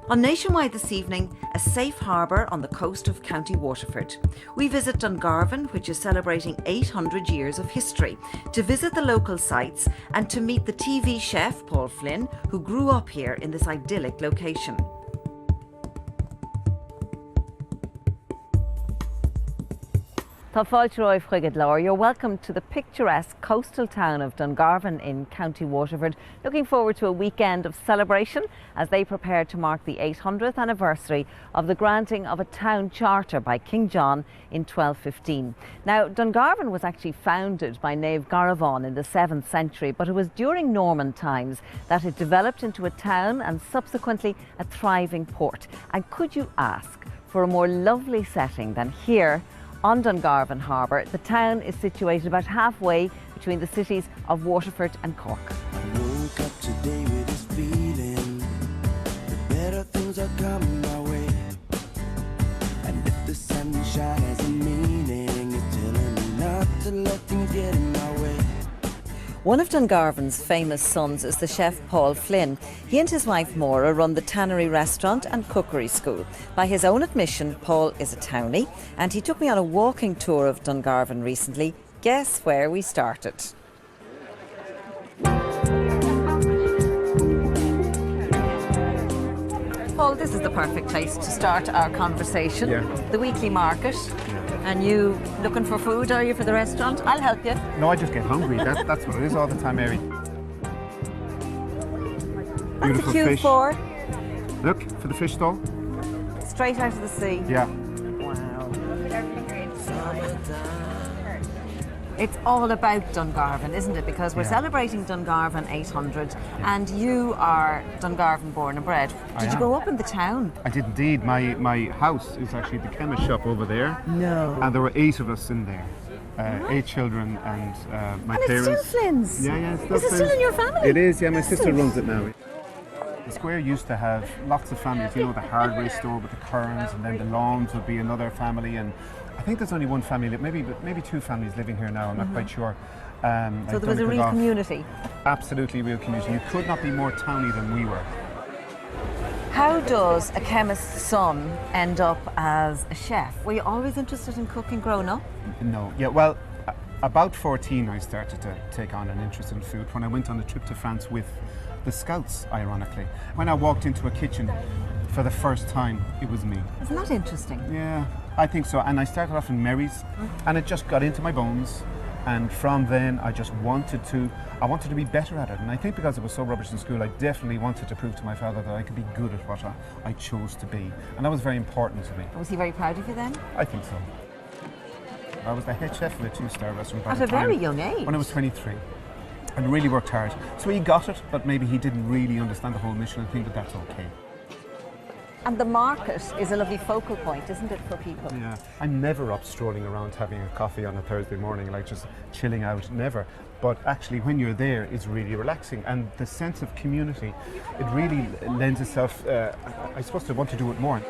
On Nationwide this evening, a safe harbour on the coast of County Waterford. We visit Dungarvan, which is celebrating 800 years of history, to visit the local sites and to meet the TV chef Paul Flynn, who grew up here in this idyllic location. You're welcome to the picturesque coastal town of Dungarvan in County Waterford. Looking forward to a weekend of celebration as they prepare to mark the 800th anniversary of the granting of a town charter by King John in 1215. Now, Dungarvan was actually founded by Knave Garavan in the 7th century, but it was during Norman times that it developed into a town and subsequently a thriving port. And could you ask for a more lovely setting than here on Dungarvan Harbour? The town is situated about halfway between the cities of Waterford and Cork. I woke up today with this feeling that better things are coming my way. And if the sunshine has a meaning, it's telling me not to let things get in my way. One of Dungarvan's famous sons is the chef Paul Flynn. He and his wife Maura run the Tannery restaurant and cookery school. By his own admission, Paul is a townie, and he took me on a walking tour of Dungarvan recently. Guess where we started? Paul, this is the perfect place to start our conversation. Yeah. The weekly market. And you looking for food, are you, for the restaurant? I'll help you. No, I just get hungry. That's what it is all the time, Mary. That's a cute fish. for. Look, for the fish stall. Straight out of the sea. Yeah. Wow. It's all about Dungarvan, isn't it? Because we're celebrating Dungarvan 800, and you are Dungarvan born and bred. Did you grow up in the town? I did indeed. My house is actually the chemist shop over there. No. And there were 8 of us in there. 8 children and my and parents. it's still Flynn's? Yeah, it's Is it still in your family? It is, yeah. My sister runs it now. The square used to have lots of families, you know, the hardware store with the Kearns, and then the Lawns would be another family, and I think there's only one family, maybe 2 families living here now, I'm not quite sure. So there was a real community? Absolutely real community. You could not be more towny than we were. How does a chemist's son end up as a chef? Were you always interested in cooking growing up? No, yeah, well, about 14 I started to take on an interest in food when I went on a trip to France with the Scouts, ironically. When I walked into a kitchen for the first time, it was me. Isn't that interesting? Yeah, I think so. And I started off in Mary's, and it just got into my bones. And from then, I just wanted to be better at it. And I think because I was so rubbish in school, I definitely wanted to prove to my father that I could be good at what I chose to be. And that was very important to me. Was he very proud of you then? I think so. I was the head chef of a 2-star restaurant At a very young age? When I was 23. And really worked hard. So he got it, but maybe he didn't really understand the whole Michelin thing, but that's okay. And the market is a lovely focal point, isn't it, for people? Yeah. I'm never up strolling around having a coffee on a Thursday morning, like just chilling out, never. But actually, when you're there, it's really relaxing. And the sense of community, it really lends itself, I suppose, to want to do it more.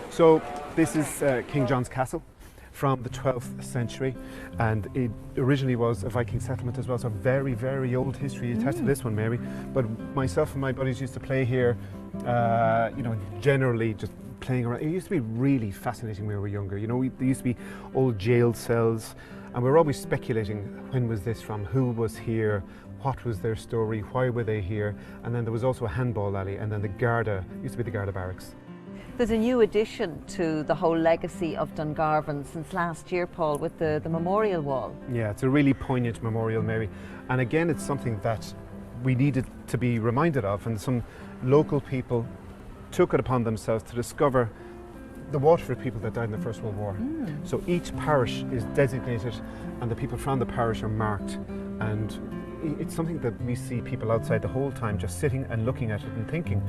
So this is King John's Castle from the 12th century, and it originally was a Viking settlement as well, so very, very old history attached to this one, Mary. But myself and my buddies used to play here, you know, generally just playing around. It used to be really fascinating when we were younger. You know, there used to be old jail cells, and we were always speculating, when was this from, who was here, what was their story, why were they here? And then there was also a handball alley, and then the Garda, used to be the Garda barracks. There's a new addition to the whole legacy of Dungarvan since last year, Paul, with the memorial wall. Yeah, it's a really poignant memorial, Mary. And again, it's something that we needed to be reminded of, and some local people took it upon themselves to discover the Waterford people that died in the First World War. So each parish is designated, and the people from the parish are marked. And it's something that we see people outside the whole time just sitting and looking at it and thinking,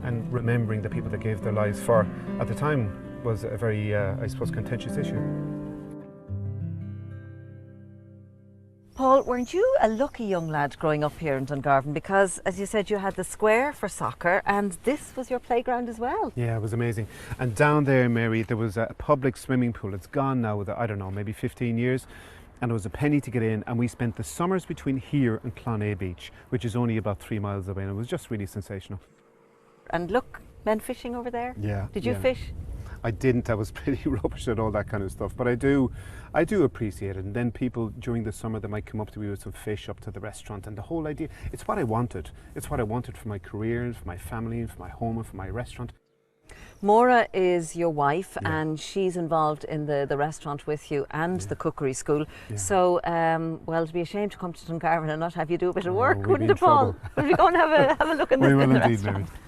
and remembering the people that gave their lives for, at the time, was a very, I suppose, contentious issue. Paul, weren't you a lucky young lad growing up here in Dungarvan? Because, as you said, you had the square for soccer, and this was your playground as well. Yeah, it was amazing. And down there, Mary, there was a public swimming pool. It's gone now, I don't know, maybe 15 years. And it was a penny to get in, and we spent the summers between here and Clonea Beach, which is only about 3 miles away, and it was just really sensational. And look men fishing over there? Yeah. Did you yeah. fish? I didn't. I was pretty rubbish at all that kind of stuff. But I do appreciate it. And then people during the summer, they might come up to me with some fish up to the restaurant. And the whole idea, it's what I wanted. It's what I wanted for my career, and for my family, and for my home, and for my restaurant. Maura is your wife, Yeah. and she's involved in the restaurant with you and the cookery school. Yeah. So, well, it'd be a shame to come to Dungarvan and not have you do a bit of work, we'd wouldn't be it, in Paul? trouble. Would we go and have a look in the, We will in the indeed, restaurant? Mary.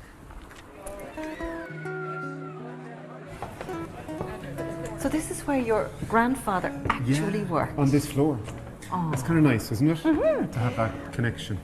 So this is where your grandfather actually worked. On this floor. Oh. It's kind of nice, isn't it? To have that connection.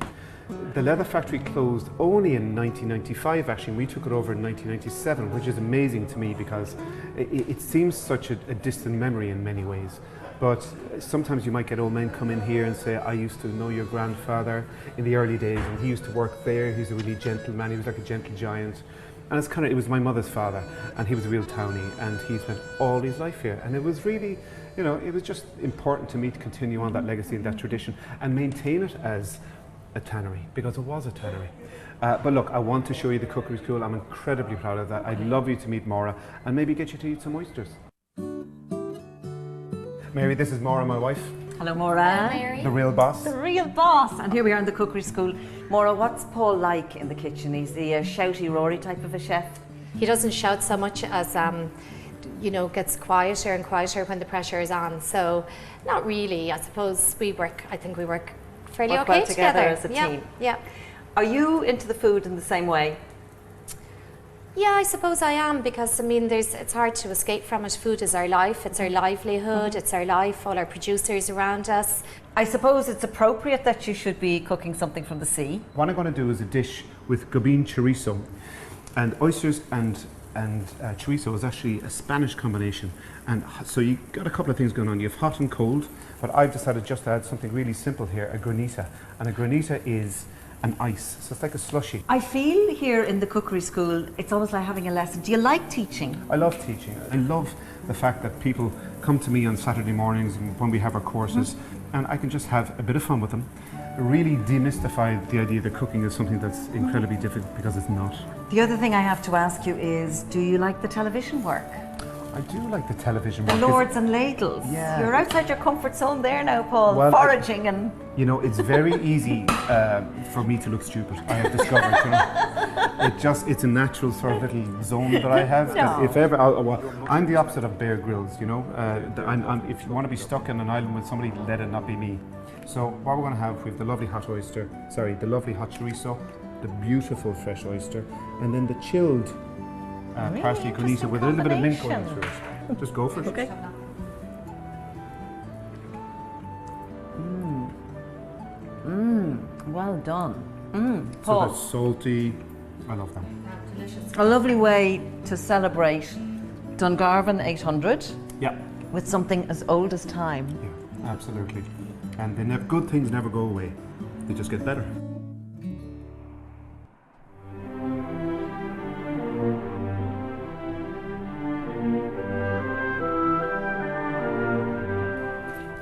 The leather factory closed only in 1995, actually, and we took it over in 1997, which is amazing to me because it seems such a distant memory in many ways. But sometimes you might get old men come in here and say, I used to know your grandfather in the early days, and he used to work there. He's a really gentle man. He was like a gentle giant. And it was my mother's father, and he was a real townie, and he spent all his life here. And it was really, it was just important to me to continue on that legacy and that tradition and maintain it as a tannery, because it was a tannery. But look, I want to show you the cookery school. I'm incredibly proud of that. I'd love you to meet Maura and maybe get you to eat some oysters. Mary, this is Maura, my wife. Hello, Maura. Mary. The real boss. The real boss. And here we are in the cookery school. Maura, what's Paul like in the kitchen? Is he a shouty, roary type of a chef? He doesn't shout so much as, gets quieter and quieter when the pressure is on. So, not really. I suppose I think we work fairly Work okay well together as a yeah, team. Yeah. Are you into the food in the same way? Yeah, I suppose I am, because it's hard to escape from it. Food is our life, it's our livelihood, it's our life, all our producers around us. I suppose it's appropriate that you should be cooking something from the sea. What I'm going to do is a dish with gabin chorizo, and oysters and chorizo is actually a Spanish combination. And so you got a couple of things going on. You have hot and cold, but I've decided just to add something really simple here, a granita. And a granita is an ice, so it's like a slushy. I feel here in the cookery school, it's almost like having a lesson. Do you like teaching? I love teaching. I love the fact that people come to me on Saturday mornings when we have our courses, and I can just have a bit of fun with them. Really demystify the idea that cooking is something that's incredibly difficult, because it's not. The other thing I have to ask you is, do you like the television work? I do like the television The work. Lords and Ladles. Yeah. You're outside your comfort zone there now, Paul. Well, foraging and... It's very easy for me to look stupid, I have discovered. It's a natural sort of little zone that I have. That No. if ever, I'm the opposite of Bear Grylls, if you want to be stuck in an island with somebody, let it not be me. So what we're going to have, we have the lovely hot chorizo, the beautiful fresh oyster, and then the chilled parsley granita interesting with a little bit of mint going combination. through it. Just go for it. Okay. Well done. So Paul, that's salty. I love that. a lovely way to celebrate Dungarvan 800 Yeah. with something as old as time. Yeah, absolutely. And good things never go away. They just get better.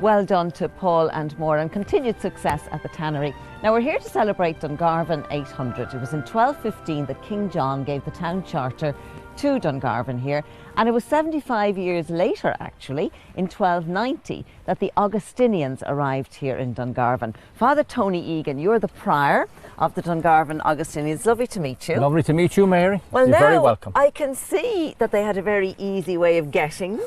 Well done to Paul and Maura, and continued success at the Tannery. Now we're here to celebrate Dungarvan 800. It was in 1215 that King John gave the town charter to Dungarvan here, and it was 75 years later, actually, in 1290, that the Augustinians arrived here in Dungarvan. Father Tony Egan, you're the prior of the Dungarvan Augustinians. Lovely to meet you. Lovely to meet you, Mary. Well, You're now very welcome. I can see that they had a very easy way of getting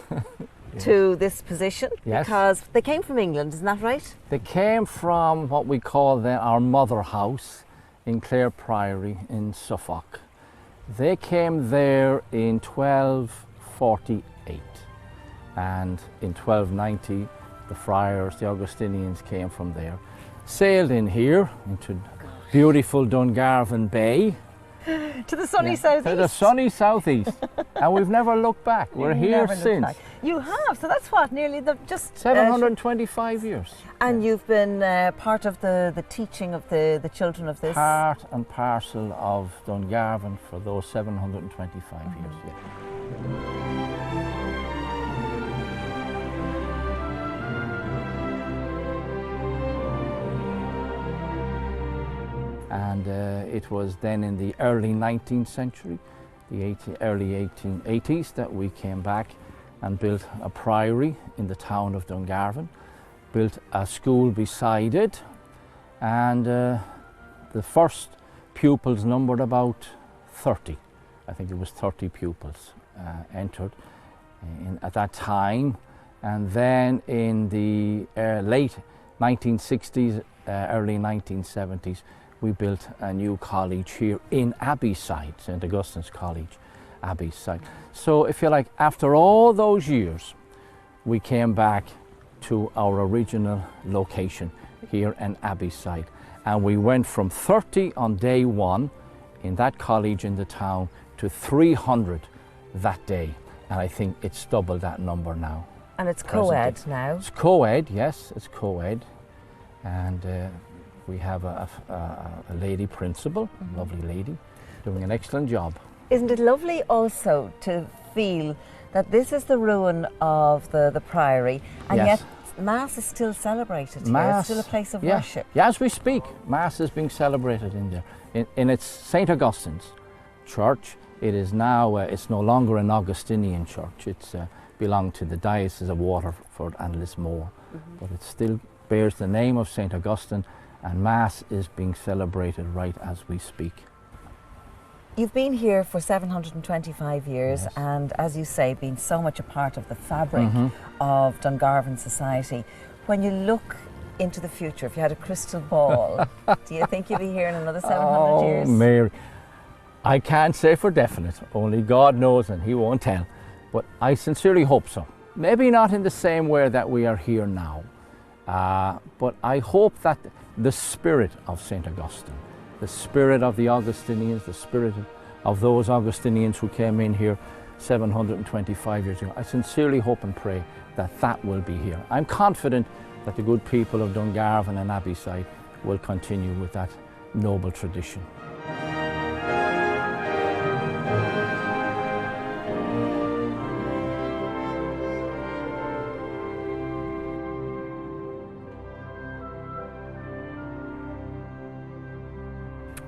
to this position, Yes. because they came from England, isn't that right? They came from what we call our mother house in Clare Priory in Suffolk. They came there in 1248, and in 1290 the friars, the Augustinians, came from there, sailed in here into beautiful Dungarvan Bay. To the sunny southeast. To the sunny southeast, and we've never looked back. We're You here never look since back. You have, so that's what, nearly just 725 years. and you've been part of the teaching of the children of this. Part and parcel of Dungarvan for those 725 years. Yeah. And it was then in the early 19th century, the early 1880s that we came back and built a priory in the town of Dungarvan, built a school beside it, and the first pupils numbered about 30. I think it was 30 pupils entered at that time. And then in the late 1960s, early 1970s, we built a new college here in Abbeyside, St. Augustine's College, Abbeyside. So if you like, after all those years, we came back to our original location here in Abbeyside. And we went from 30 on day one in that college in the town to 300 that day. And I think it's double that number now. And it's co-ed now? It's co-ed, yes, it's co-ed. And we have a lady principal, lovely lady, doing an excellent job. Isn't it lovely also to feel that this is the ruin of the priory, and Yes. yet Mass is still celebrated here. Mass, It's still a place of yeah. worship. Yeah, as we speak, Mass is being celebrated in there. In its St. Augustine's church, it is now, it's no longer an Augustinian church. It's belonged to the Diocese of Waterford and Lismore. But it still bears the name of St. Augustine, and Mass is being celebrated right as we speak. You've been here for 725 years, Yes. and as you say, been so much a part of the fabric of Dungarvan society. When you look into the future, if you had a crystal ball, do you think you'll be here in another 700 years? Oh, Mary, I can't say for definite. Only God knows, and He won't tell. But I sincerely hope so. Maybe not in the same way that we are here now, but I hope that the spirit of St. Augustine, the spirit of the Augustinians, the spirit of those Augustinians who came in here 725 years ago, I sincerely hope and pray that that will be here. I'm confident that the good people of Dungarvan and Abbeyside will continue with that noble tradition.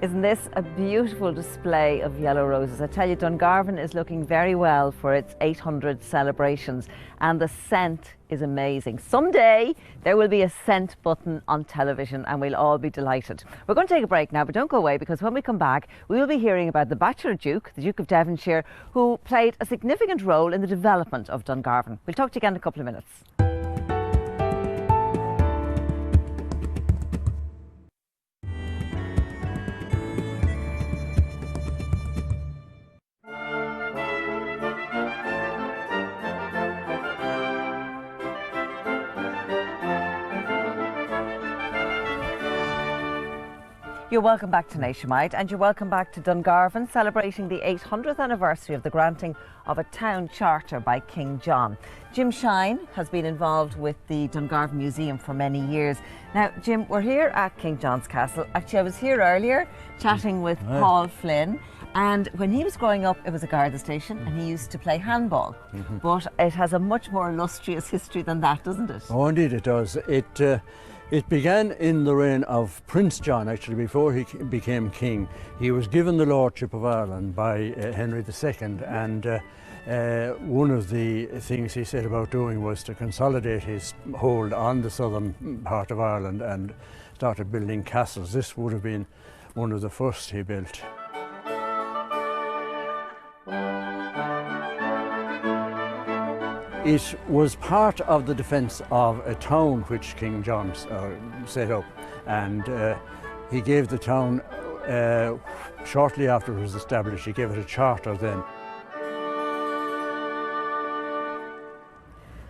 Isn't this a beautiful display of yellow roses? I tell you, Dungarvan is looking very well for its 800 celebrations, and the scent is amazing. Someday there will be a scent button on television and we'll all be delighted. We're going to take a break now, but don't go away, because when we come back we will be hearing about the Bachelor Duke, the Duke of Devonshire, who played a significant role in the development of Dungarvan. We'll talk to you again in a couple of minutes. You're welcome back to Nationwide, and you're welcome back to Dungarvan, celebrating the 800th anniversary of the granting of a town charter by King John. Jim Shine has been involved with the Dungarvan Museum for many years. Now, Jim, we're here at King John's Castle. Actually, I was here earlier chatting with Paul Flynn, and when he was growing up, it was a Garda station, and he used to play handball. But it has a much more illustrious history than that, doesn't it? Oh, indeed it does. It began in the reign of Prince John, actually, before he became king. He was given the Lordship of Ireland by Henry II, and one of the things he set about doing was to consolidate his hold on the southern part of Ireland and started building castles. This would have been one of the first he built. It was part of the defence of a town which King John set up, and he gave the town, shortly after it was established, he gave it a charter then.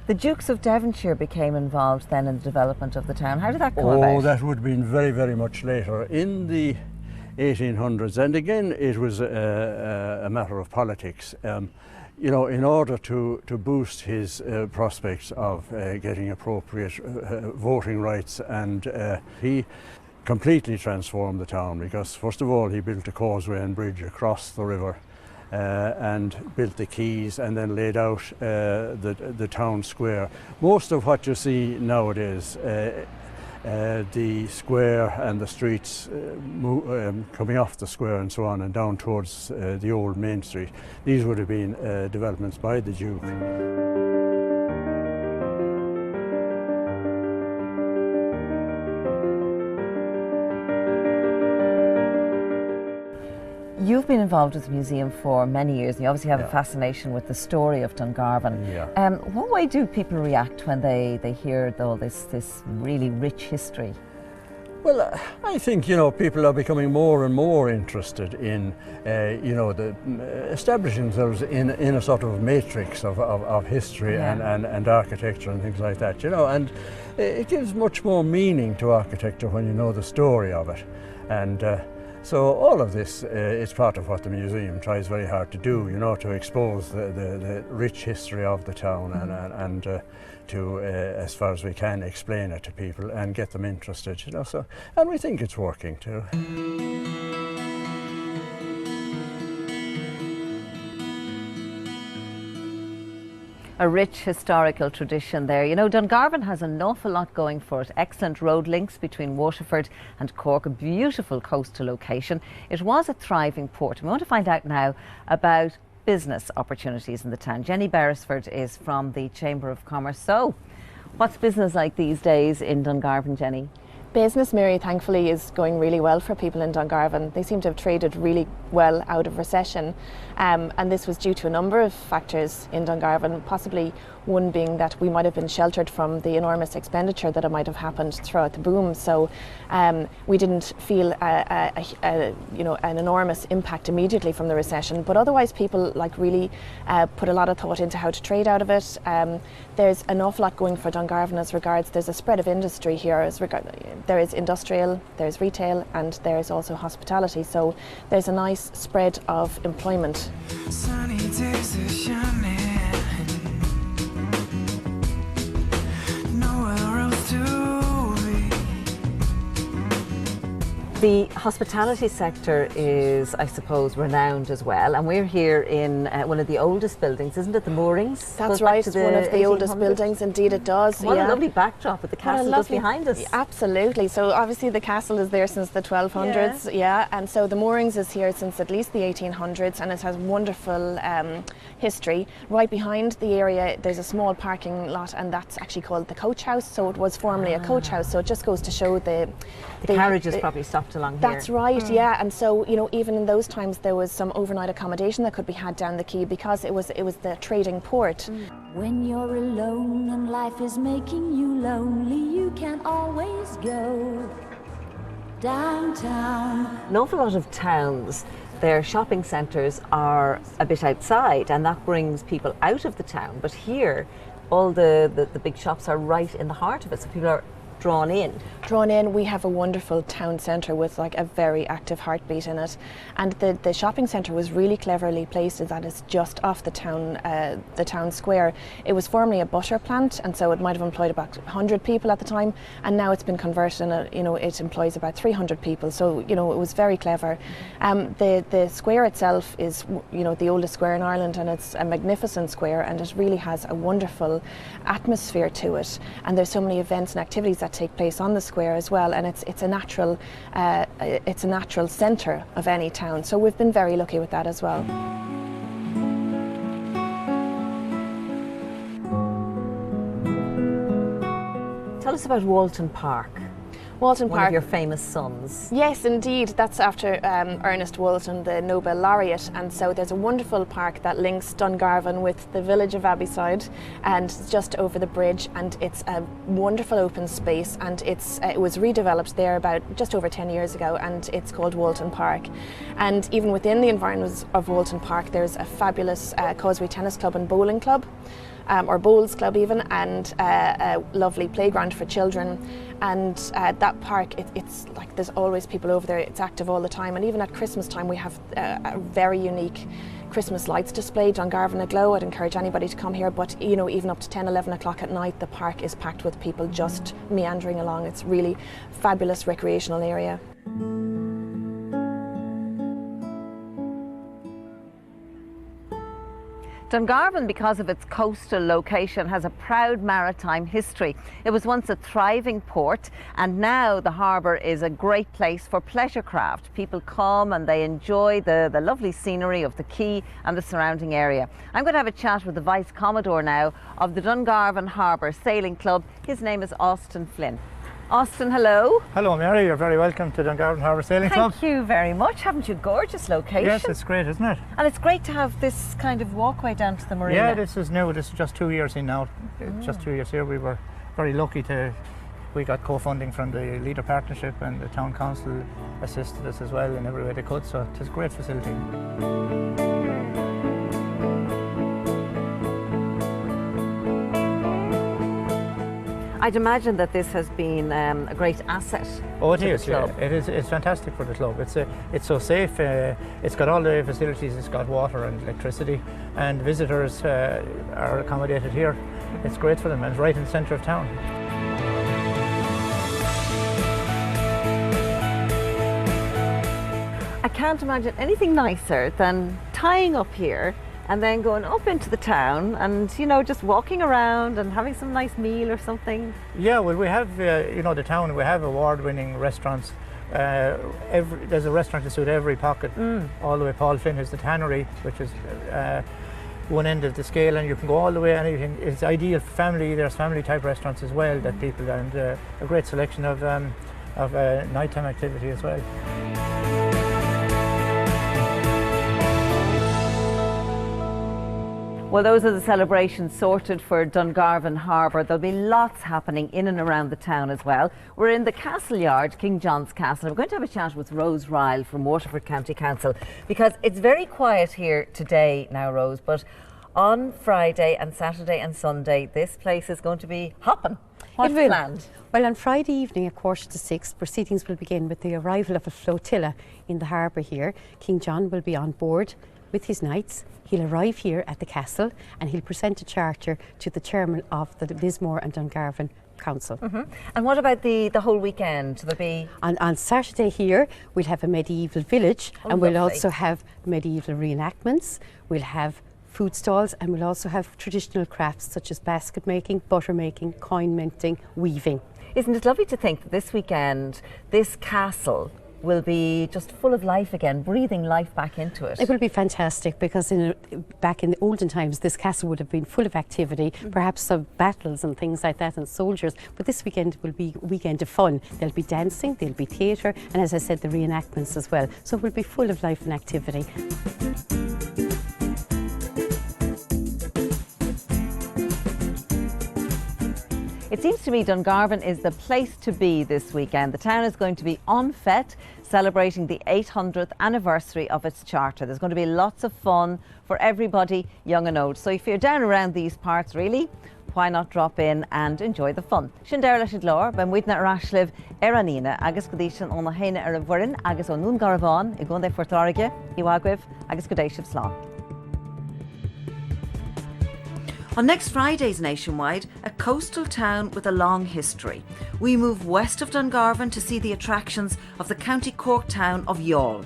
The Dukes of Devonshire became involved then in the development of the town. How did that come about? Oh, that would have been very, very much later. In the 1800s, and again it was a matter of politics. You know, in order to boost his prospects of getting appropriate voting rights, and he completely transformed the town, because first of all he built a causeway and bridge across the river and built the quays, and then laid out the town square. Most of what you see nowadays the square and the streets coming off the square and so on and down towards the old main street. These would have been developments by the Duke. You've been involved with the museum for many years and you obviously have a fascination with the story of Dungarvan. Yeah. What way do people react when they hear all this really rich history? Well, I think, you know, people are becoming more and more interested in, you know, establishing themselves in a sort of matrix of history and architecture and things like that, you know, and it gives much more meaning to architecture when you know the story of it. And so all of this is part of what the museum tries very hard to do, you know, to expose the rich history of the town and to, as far as we can, explain it to people and get them interested, you know. So, and we think it's working too. A rich historical tradition there. You know, Dungarvan has an awful lot going for it. Excellent road links between Waterford and Cork, a beautiful coastal location. It was a thriving port. We want to find out now about business opportunities in the town. Jenny Beresford is from the Chamber of Commerce. So, what's business like these days in Dungarvan, Jenny? Business, Mary, thankfully is going really well for people in Dungarvan. They seem to have traded really well out of recession, and this was due to a number of factors in Dungarvan, possibly one being that we might have been sheltered from the enormous expenditure that might have happened throughout the boom. So we didn't feel you know, an enormous impact immediately from the recession, but otherwise people really put a lot of thought into how to trade out of it. There's an awful lot going for Dungarvan as regards, there's a spread of industry here. There is industrial, there's retail, and there's also hospitality. So there's a nice spread of employment. Sunny days are shining. Nowhere else to be. The hospitality sector is, I suppose, renowned as well, and we're here in one of the oldest buildings, isn't it? The Moorings? That's right, it's one of the oldest buildings, indeed it does. What a lovely backdrop with the castle just behind us. Absolutely, so obviously the castle is there since the 1200s, and so the Moorings is here since at least the 1800s, and it has wonderful history. Right behind the area there's a small parking lot, and that's actually called the coach house, so it was formerly a coach house, so it just goes to show the carriages probably stopped along here. That's right, and so, you know, even in those times there was some overnight accommodation that could be had down the quay because it was the trading port. When you're alone and life is making you lonely, you can always go downtown. An awful lot of towns, their shopping centres are a bit outside, and that brings people out of the town, but here all the big shops are right in the heart of it, so people are drawn in. We have a wonderful town centre with a very active heartbeat in it, and the shopping centre was really cleverly placed as that is just off the town square. It was formerly a butter plant, and so it might have employed about 100 people at the time, and now it's been converted and it employs about 300 people, so it was very clever. The square itself is the oldest square in Ireland, and it's a magnificent square, and it really has a wonderful atmosphere to it, and there's so many events and activities that take place on the square as well, and it's a natural centre of any town, so we've been very lucky with that as well. Tell us about Walton Park. Walton One Park, of your famous sons. Yes, indeed. That's after Ernest Walton, the Nobel laureate. And so there's a wonderful park that links Dungarvan with the village of Abbeyside, and it's just over the bridge. And it's a wonderful open space, and it was redeveloped there about just over 10 years ago, and it's called Walton Park. And even within the environment of Walton Park, there's a fabulous Causeway Tennis Club and Bowling Club. Or Bowls Club even, and a lovely playground for children. And that park, it's like there's always people over there, it's active all the time, and even at Christmas time we have a very unique Christmas lights display, Dungarvan Aglow. I'd encourage anybody to come here, but even up to 10, 11 o'clock at night the park is packed with people just meandering along. It's really fabulous recreational area. Dungarvan, because of its coastal location, has a proud maritime history. It was once a thriving port, and now the harbour is a great place for pleasure craft. People come and they enjoy the lovely scenery of the quay and the surrounding area. I'm going to have a chat with the Vice Commodore now of the Dungarvan Harbour Sailing Club. His name is Paul Flynn. Austin, hello. Hello Mary, you're very welcome to Dungarvan Harbour Sailing Club. Thank you very much. Haven't you a gorgeous location? Yes, it's great, isn't it? And it's great to have this kind of walkway down to the marina. Yeah, this is new. This is just 2 years in now. Just 2 years here. We were very lucky we got co-funding from the Leader Partnership, and the Town Council assisted us as well in every way they could, so it's a great facility. I'd imagine that this has been a great asset. Oh, it to is. the club. Yeah. It's fantastic for the club. It's so safe. It's got all the facilities. It's got water and electricity, and visitors are accommodated here. It's great for them, and it's right in the centre of town. I can't imagine anything nicer than tying up here and then going up into the town and, you know, just walking around and having some nice meal or something. Yeah, well, we have, the town, we have award-winning restaurants. There's a restaurant to suit every pocket, all the way. Paul Flynn has the Tannery, which is one end of the scale, and you can go all the way. Anything. It's ideal for family. There's family-type restaurants as well that people, and a great selection of nighttime activity as well. Well, those are the celebrations sorted for Dungarvan Harbour. There'll be lots happening in and around the town as well. We're in the Castle Yard, King John's Castle. We're going to have a chat with Rose Ryle from Waterford County Council, because it's very quiet here today now, Rose, but on Friday and Saturday and Sunday, this place is going to be hopping. What's planned? Well, on Friday evening at 6:15, proceedings will begin with the arrival of a flotilla in the harbour here. King John will be on board with his knights. He'll arrive here at the castle and he'll present a charter to the chairman of the Lismore and Dungarvan Council. And what about the whole weekend? There'll be on Saturday here we'll have a medieval village, and we'll also have medieval reenactments. We'll have food stalls, and we'll also have traditional crafts such as basket making, butter making, coin minting, weaving. Isn't it lovely to think that this weekend this castle will be just full of life again, breathing life back into it? It will be fantastic, because back in the olden times this castle would have been full of activity, perhaps some battles and things like that, and soldiers, but this weekend will be a weekend of fun. There'll be dancing, there'll be theatre, and as I said, the reenactments as well, so it will be full of life and activity. It seems to me Dungarvan is the place to be this weekend. The town is going to be en fête, celebrating the 800th anniversary of its charter. There's going to be lots of fun for everybody, young and old. So if you're down around these parts, really, why not drop in and enjoy the fun? Sin deir leis glór, ben muidna arashliv Anína, agus godéisian on héine ar a bhuirin, agus on Dungarvan, I gonde fortlarige, I wagwif, agus godéisiv slán. On next Friday's Nationwide, a coastal town with a long history. We move west of Dungarvan to see the attractions of the County Cork town of Youghal.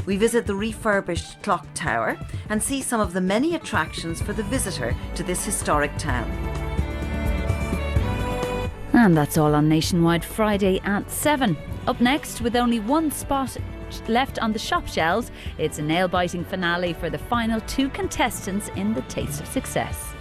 We visit the refurbished clock tower and see some of the many attractions for the visitor to this historic town. And that's all on Nationwide Friday at 7. Up next, with only one spot left on the shop shelves, it's a nail-biting finale for the final 2 contestants in the Taste of Success.